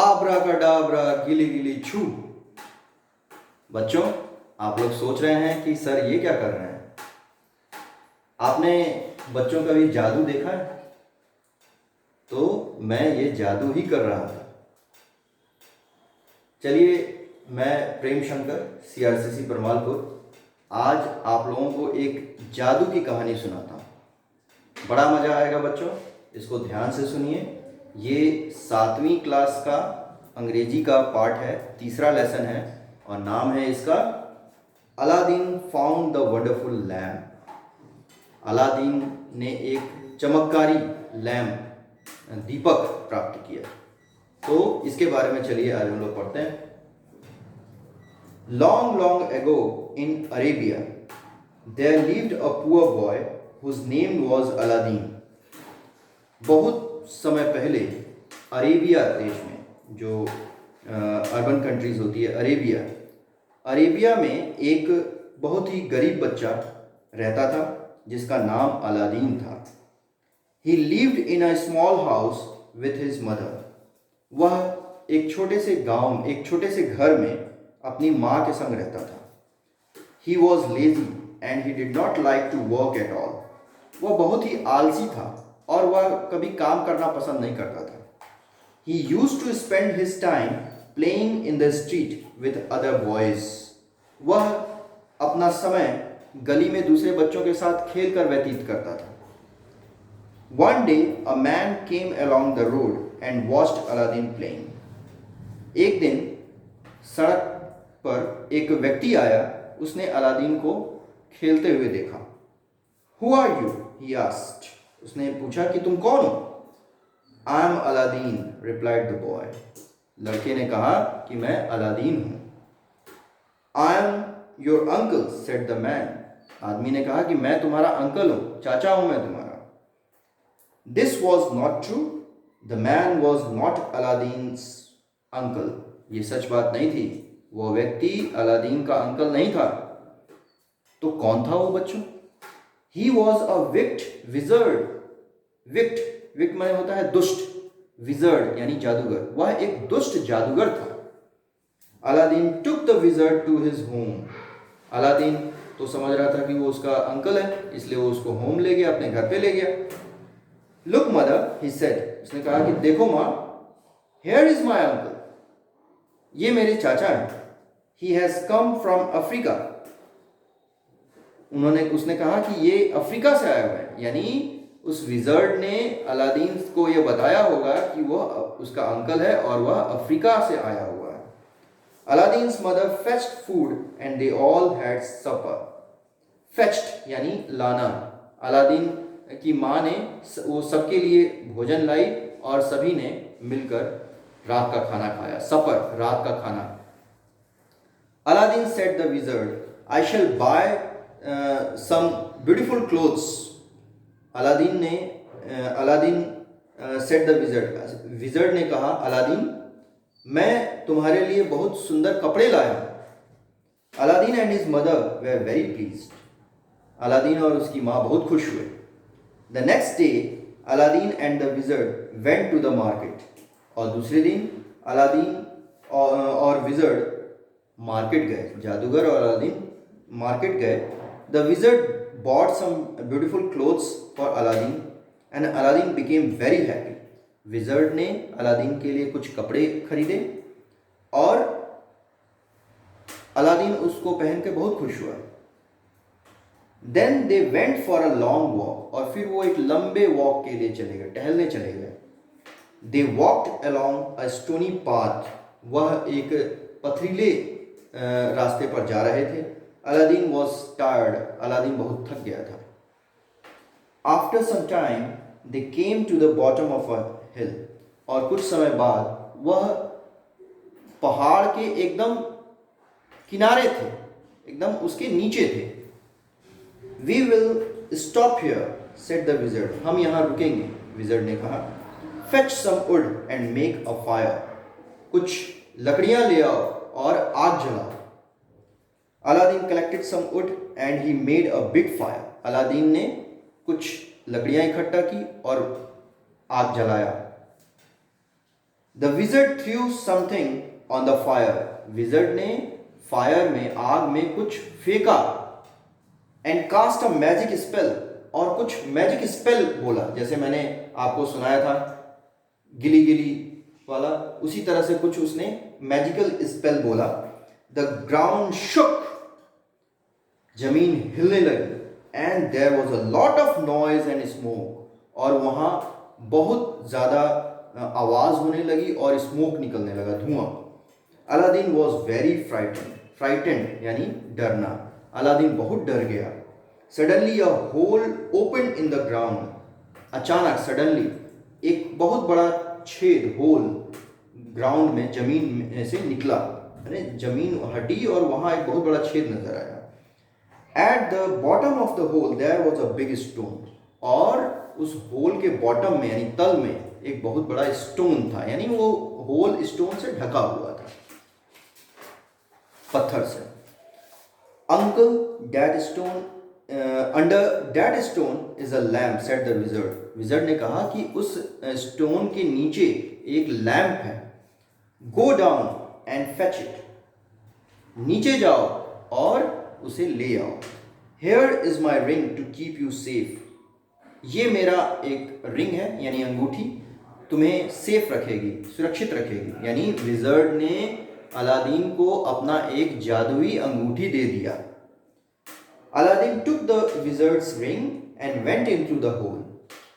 आब्राकाडाब्रा गिली गिली छू। बच्चों, आप लोग सोच रहे हैं कि सर ये क्या कर रहे हैं। आपने बच्चों कभी जादू देखा है? तो मैं ये जादू ही कर रहा था। चलिए, मैं प्रेम शंकर, CRCC परमालपुर, आज आप लोगों को एक जादू की कहानी सुनाता हूँ। बड़ा मज़ा आएगा बच्चों, इसको ध्यान से सुनिए। ये 7वीं क्लास का अंग्रेजी का पार्ट है, तीसरा लेसन है और नाम है इसका Aladdin found the wonderful lamp. Aladdin ने एक चमत्कारी लैम्प, दीपक प्राप्त किया। तो इसके बारे में चलिए आज हम लोग पढ़ते हैं। Long, long ago in Arabia, there lived a poor boy whose name was Aladdin. बहुत समय पहले अरेबिया देश में, जो अर्बन कंट्रीज होती है, अरेबिया में एक बहुत ही गरीब बच्चा रहता था जिसका नाम अलादीन था। He lived in a small house with his mother. वह एक छोटे से घर में अपनी माँ के संग रहता था। He was lazy and he did not like to work at all. वह बहुत ही आलसी था और वह कभी काम करना पसंद नहीं करता था। He used to spend his time playing in the street with other boys. वह अपना समय गली में दूसरे बच्चों के साथ खेल कर व्यतीत करता था। One day a man came along the road and watched Aladdin playing. एक दिन सड़क पर एक व्यक्ति आया, उसने अलादीन को खेलते हुए देखा। Who are you? He asked. उसने पूछा कि तुम कौन हो? I am Aladdin, replied the boy. लड़के ने कहा कि मैं अलादीन हूँ। I am your uncle, said the man. आदमी ने कहा कि मैं तुम्हारा अंकल हूँ, चाचा हूँ मैं तुम्हारा। This was not true. The man was not Aladdin's uncle. ये सच बात नहीं थी, वो व्यक्ति अलादीन का अंकल नहीं था। तो कौन था वो बच्चों? He was a wicked wizard. विक्ट माने होता है दुष्ट, विजर्ड यानी जादूगर। वह एक दुष्ट जादूगर था। Aladdin took the wizard to his home. Aladdin तो समझ रहा था कि वो उसका अंकल है, इसलिए वो उसको होम ले गया, अपने घर पे ले गया। Look mother, he said. उसने कहा कि देखो माँ, here is my uncle. ये मेरे चाचा हैं। He has come from Africa. उसने कहा कि ये अफ्रीका से आया हुआ है, यानी उस विजर्ड ने अलादीन को यह बताया होगा कि वह उसका अंकल है और वह अफ्रीका से आया हुआ है। Aladdin's mother fetched food and they all had supper. Fetched यानी लाना। अलादीन की माँ ने वो सबके लिए भोजन लाई और सभी ने मिलकर रात का खाना खाया। सपर, रात का खाना। Aladdin said the wizard, I shall buy some beautiful clothes. Aladdin said the wizard. Wizard ने कहा, अलादीन मैं तुम्हारे लिए बहुत सुंदर कपड़े लाया हूँ। Aladdin and his mother were very pleased. Aladdin और उसकी माँ बहुत खुश हुए। The next day, Aladdin and the wizard went to the market. और दूसरे दिन अलादीन और विजर्ड मार्केट गए। जादूगर और अलादीन मार्केट गए। The wizard bought some beautiful clothes for Aladdin and Aladdin became very happy. Wizard ने अलादीन के लिए कुछ कपड़े खरीदे और अलादीन उसको पहन के बहुत खुश हुआ। Then they went for a long walk. और फिर वो एक लंबे वॉक के लिए चले गए, टहलने चले गए। They walked along a stony path. वह एक पथरीले रास्ते पर जा रहे थे। Aladdin was tired. अलादीन बहुत थक गया था। After some time, they came to the bottom of a hill. और कुछ समय बाद वह पहाड़ के एकदम किनारे थे, एकदम उसके नीचे थे। We will stop here, said the wizard. हम यहाँ रुकेंगे, विजर्ड ने कहा। Fetch some wood and make a fire. कुछ लकड़ियाँ ले आओ और आग जलाओ। Aladdin collected some wood and he made a big fire. Aladdin ने कुछ लकड़ियाँ इकट्ठा की और आग जलाया। The wizard threw something on the fire, wizard ने फायर में, आग में कुछ फेंका, and cast a magic spell, और कुछ मैजिक स्पेल बोला, जैसे मैंने आपको सुनाया था गिली गिली वाला, उसी तरह से कुछ उसने मैजिकल स्पेल बोला। द ग्राउंड शुक, जमीन हिलने लगी, and there was a lot of noise and smoke, और वहां बहुत ज्यादा आवाज होने लगी और स्मोक निकलने लगा, धुआं। अलादीन वॉज वेरी फ्राइटेंड यानी डरना, अलादीन बहुत डर गया। Suddenly a hole open in the ground, अचानक सडनली एक बहुत बड़ा छेद, होल ग्राउंड में, जमीन में से निकला, अरे जमीन हटी और वहां एक बहुत बड़ा छेद नजर आया। At the bottom of the hole there was a big stone, और उस होल के बॉटम में यानी तल में एक बहुत बड़ा स्टोन था, यानी वो होल स्टोन से ढका हुआ था, पत्थर से। Uncle that stone under that stone is a lamp, said the wizard, wizard ने कहा कि उस स्टोन के नीचे एक लैम्प है। Go down and fetch it, नीचे जाओ और उसे ले आओ। Here is my ring to keep you safe, ये मेरा एक रिंग है यानी अंगूठी, तुम्हें सेफ रखेगी, सुरक्षित रखेगी। यानी विजर्ड ने अलादीन को अपना एक जादुई अंगूठी दे दिया। Aladdin took the wizard's ring and went into the hole,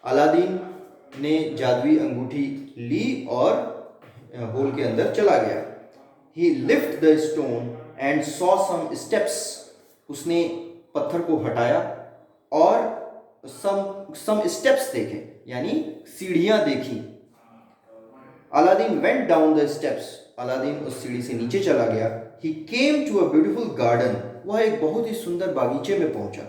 Aladdin ने जादुई अंगूठी ली और होल के अंदर चला गया। He lifted the stone and saw some steps, उसने पत्थर को हटाया और सम स्टेप्स देखे यानी सीढ़ियां देखी। Aladdin went down the steps, Aladdin उस सीढ़ी से नीचे चला गया। He came to a beautiful garden, वह एक बहुत ही सुंदर बागीचे में पहुंचा।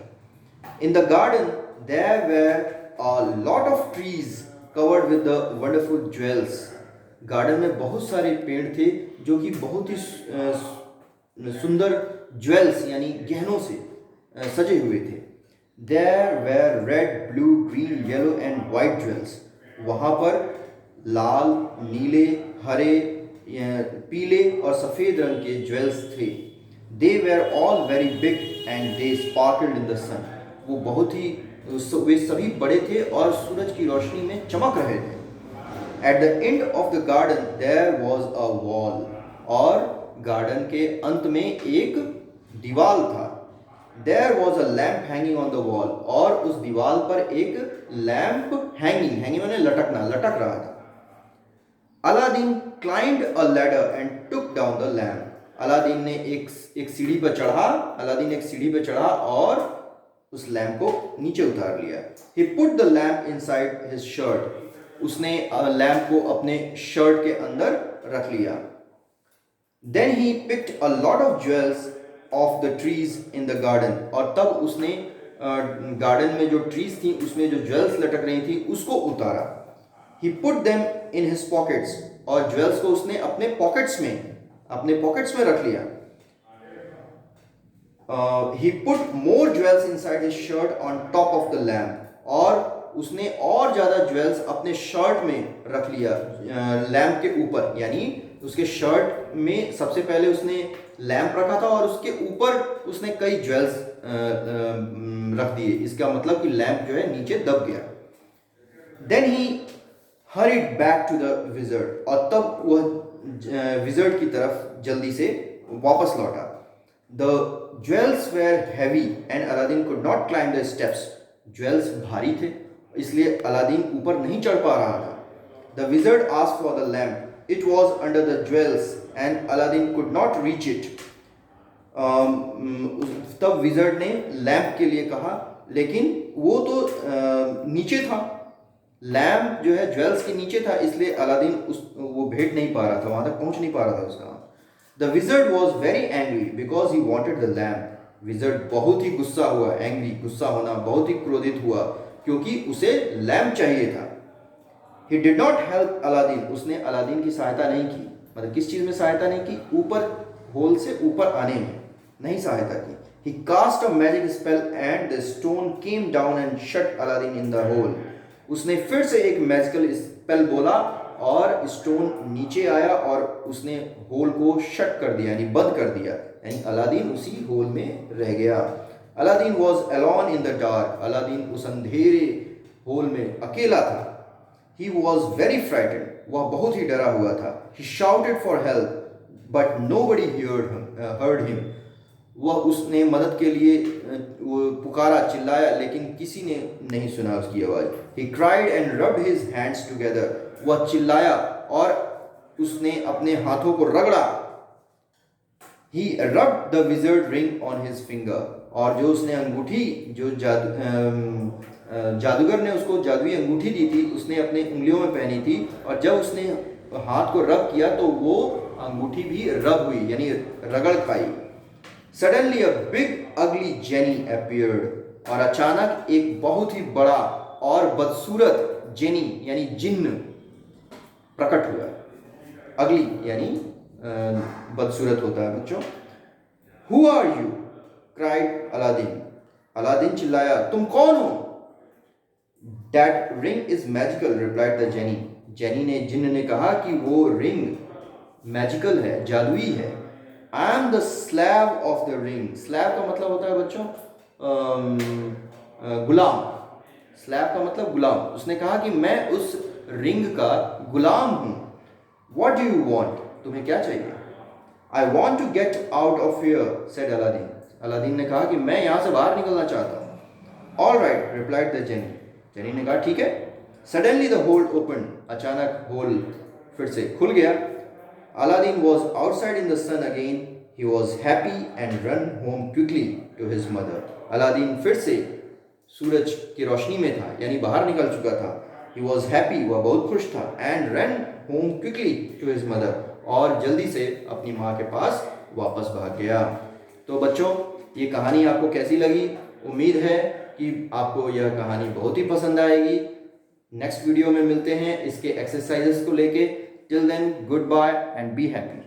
In the garden there were a lot of trees covered with the wonderful jewels, garden में बहुत सारे पेड़ थे जो कि बहुत ही सुंदर ज्वेल्स यानी गहनों से सजे हुए थे। There were red, blue, green, yellow and white jewels, वहाँ पर लाल, नीले, हरे, पीले और सफ़ेद रंग के ज्वेल्स थे। They were all very big and they sparkled in the sun, वो बहुत ही, वे सभी बड़े थे और सूरज की रोशनी में चमक रहे थे। At the end of the garden there was a wall, और गार्डन के अंत में एक दीवाल था। There was a lamp hanging on the wall, और उस दीवाल पर एक लैम्प हैंगिंग मैंने लटकना, लटक रहा था। Aladdin climbed a ladder and took down the lamp, Aladdin ने एक सीढ़ी पर चढ़ा, अलादीन एक सीढ़ी पर चढ़ा और उस लैम्प को नीचे उतार लिया। He put the lamp inside his shirt, उसने लैम्प को अपने शर्ट के अंदर रख लिया। Then he picked a lot of jewels off the trees in the garden, और तब उसने गार्डन में जो ट्रीज थी उसमें जो ज्वेल्स लटक रही थी उसको उतारा। He put them in his pockets, और ज्वेल्स को उसने अपने पॉकेट्स में रख लिया। He put more jewels inside his shirt on top of the lamp, और उसने और ज्यादा ज्वेल्स अपने शर्ट में रख लिया लैम्प के ऊपर, यानी उसके शर्ट में सबसे पहले उसने लैम्प रखा था और उसके ऊपर उसने कई ज्वेल्स रख दिए। इसका मतलब कि लैम्प जो है नीचे दब गया। Then he hurried back to the wizard, और तब वह विजर्ड की तरफ जल्दी से वापस लौटा। The jewels were heavy and Aladdin could not climb the steps, jewels भारी थे इसलिए अलादीन ऊपर नहीं चढ़ पा रहा था। The wizard asked for the lamp, it was under the jewels and Aladdin could not reach it. तब विजर्ड ने लैम्प के लिए कहा, लेकिन वो तो नीचे था, लैम्प जो है ज्वेल्स के नीचे था, इसलिए अलादीन वो भेंट नहीं पा रहा था, वहां तक पहुंच नहीं पा रहा था उसका। The wizard was very angry because he wanted the lamp, wizard बहुत ही गुस्सा हुआ, एंग्री गुस्सा होना, बहुत ही क्रोधित हुआ क्योंकि उसे लैम्प चाहिए था। He did not help Aladdin, उसने अलादीन की सहायता नहीं की, मतलब किस चीज में सहायता नहीं की, ऊपर होल से ऊपर आने में नहीं सहायता की। He cast a magic spell and the stone came down and shut Aladdin in the hole, उसने फिर से एक मैजिकल स्पेल बोला और स्टोन नीचे आया और उसने होल को शट कर दिया यानी बंद कर दिया, यानी अलादीन उसी होल में रह गया। Aladdin was alone in the dark, Aladdin उस अंधेरे होल में अकेला था। ही वॉज वेरी फ्राइटेड, वह बहुत ही डरा हुआ था। He shouted for help but nobody heard him, वह उसने मदद के लिए पुकारा, चिल्लाया, लेकिन किसी ने नहीं सुना उसकी आवाज़। He cried and rubbed his hands together, वह चिल्लाया और उसने अपने हाथों को रगड़ा। He rubbed the wizard ring on his finger, और जो उसने अंगूठी, जो जादूगर ने उसको जादुई अंगूठी दी थी, उसने अपने उंगलियों में पहनी थी, और जब उसने हाथ को रब किया तो वो अंगूठी भी रब हुई यानी रगड़ खाई। सडनली अ बिग अगली जेनी अपीयर्ड, और अचानक एक बहुत ही बड़ा और बदसूरत जेनी यानी जिन्न प्रकट हुआ। अगली यानी बदसूरत होता है बच्चों। Who are you cried Aladdin, Aladdin चिल्लाया, तुम कौन हो? That ring is magical replied the genie, genie ने, जिन्न ने कहा कि वो रिंग मैजिकल है, जादुई है। I am the slave of the ring, slave का मतलब होता है बच्चों गुलाम, स्लैव का मतलब गुलाम। उसने कहा कि मैं उस रिंग का गुलाम हूँ। वॉट डू यू वॉन्ट, तुम्हें क्या चाहिए? I want to get out of here said Aladdin, Aladdin ने कहा कि मैं यहाँ से बाहर निकलना चाहता हूँ। All right replied the genie, genie ने कहा ठीक है। सडनली द होल ओपन, अचानक होल फिर से खुल गया। Aladdin was outside in the sun again. He was happy and ran home quickly to his mother. Aladdin फिर से सूरज की रोशनी में था यानी बाहर निकल चुका था। He was happy, वह बहुत खुश था, and ran home quickly to his mother, और जल्दी से अपनी माँ के पास वापस भाग गया। तो बच्चों, ये कहानी आपको कैसी लगी? उम्मीद है कि आपको यह कहानी बहुत ही पसंद आएगी। नेक्स्ट वीडियो में मिलते हैं इसके एक्सरसाइजेस को लेके। Till then, goodbye and be happy.